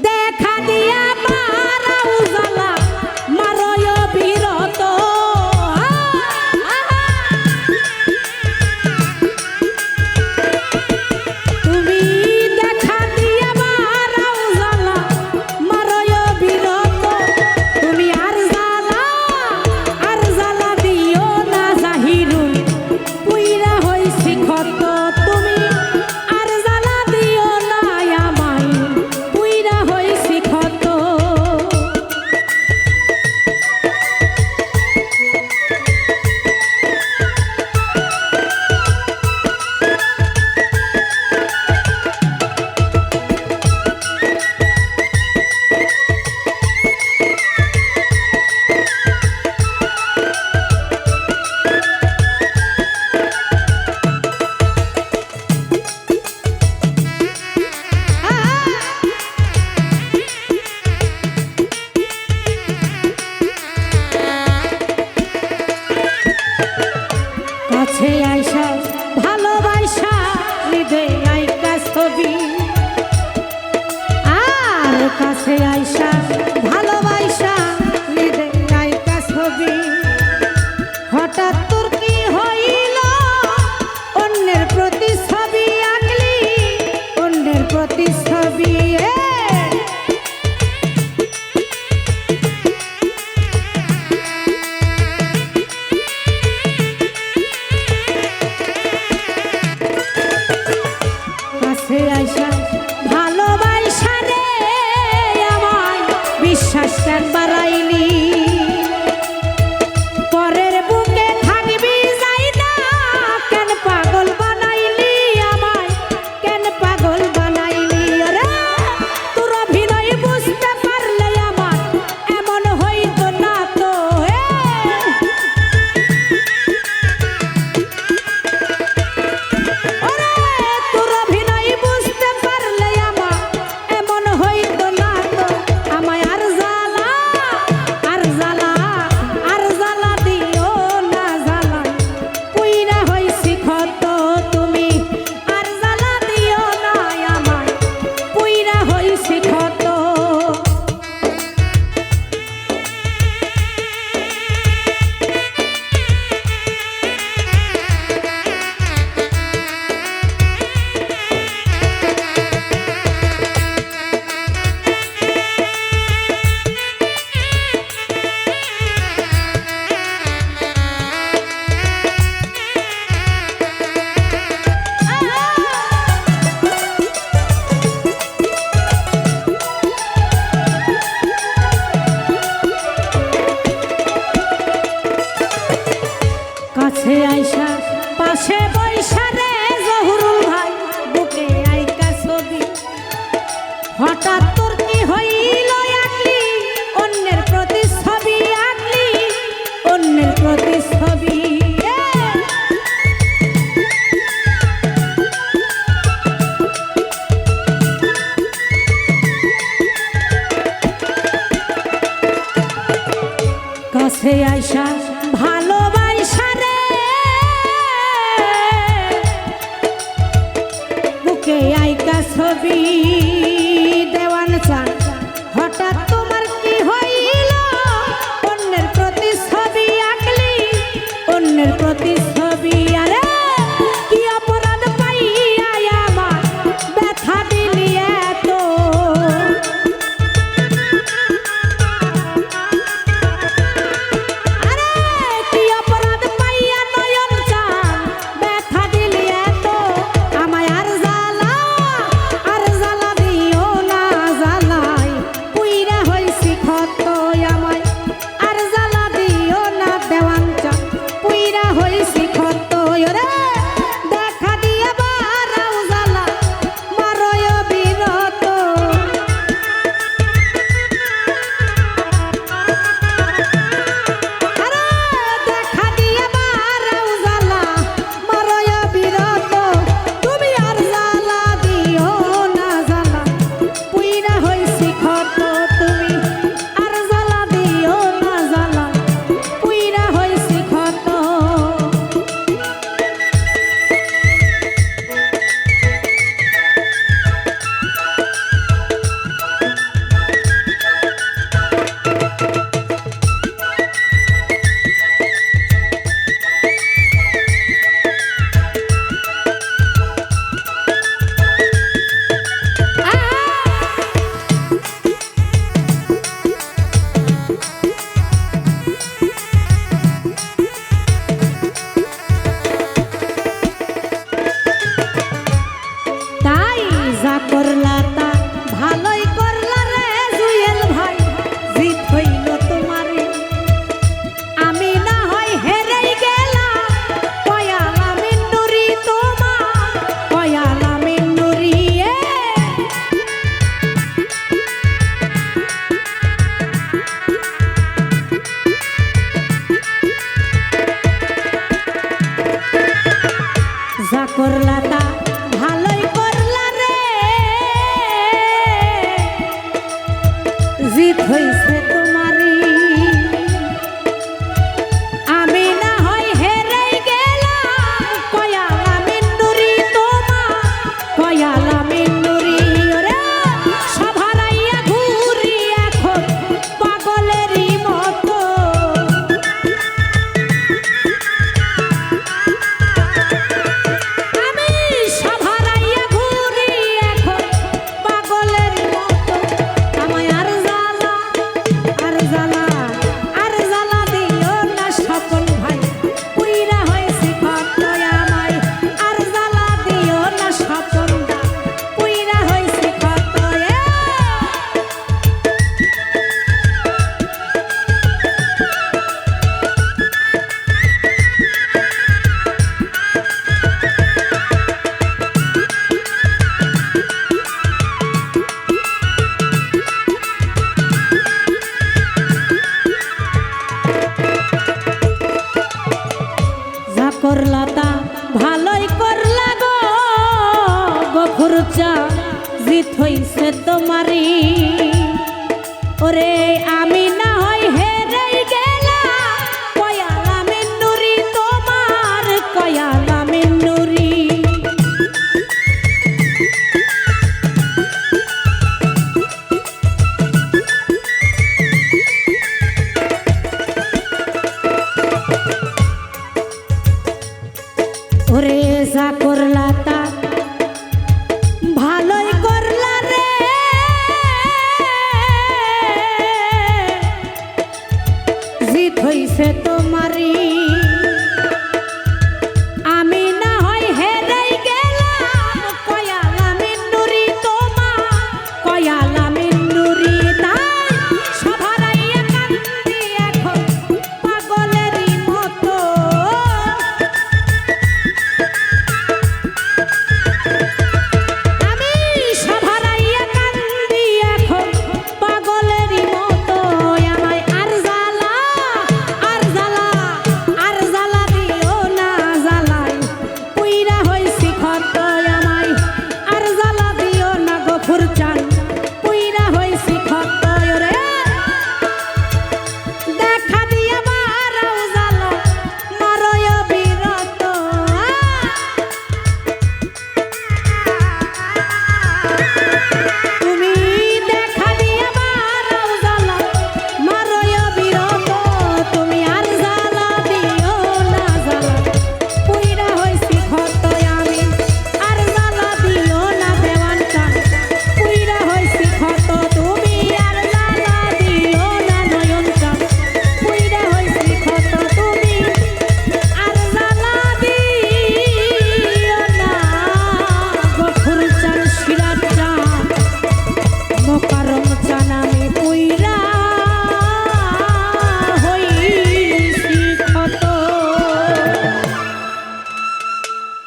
দেখা দিয়া বারাও জ্বালা মারয় বিরত তুমি দেখা দিয়া বারাও জ্বালা মারয় বিরত তুমি আর জ্বালা দিও না জাহিরুল পুইরা হইছি ক্ষত তুমি আর জ্বালা দিও না আমায় পুইরা হইছি ক্ষত কাছে আইসা ভালোবাসা হৃদয়ে আইকা ছবি আর কাছে আইসা ভালোবাসা হৃদয়ে আইকা ছবি হঠাৎ তোর কি হইল অন্যের প্রতিচ্ছবি আঁকলি অন্যের প্রতিচ্ছবি কাছে আইসা ভালোবাসা রে আমায় বিশ্বাস কেন বাড়াইলি পরের বুকে থাকবি যাই না কেন পাগল বানাইলি আমায় কেন পাগল বানাইলি রে তোর অভিনয় বুঝতে পারলে আমার এমন হইতো না তো তোর অভিনয় বুঝতে পারলে আমার এমন হইতো না তো আমায় আর জ্বালা দিও না জ্বালা পুইরা হইছি ক্ষত তুমি আর জ্বালা দিও না আমায় পুইরা হইছি ক্ষত কাছে আইসা পাশে বৈশা রে জহুরুল ভাই বুকে আইকা ছবি হঠাৎ তোর কি হইল আঁকলি অন্যের প্রতিচ্ছবি আঁকলি অন্যের প্রতিচ্ছবি কাছে আইসা ভালোবাসা রে বুকে আইকা ছবি দেওয়ান চান হঠাৎ তোমার কি হইল অন্যের প্রতিচ্ছবি আঁকলি অন্যের প্রতিচ্ছবি আরে কি অপরাধ পাইয়া আমার ব্যথা দিলি এত আরে তোমারি ওরে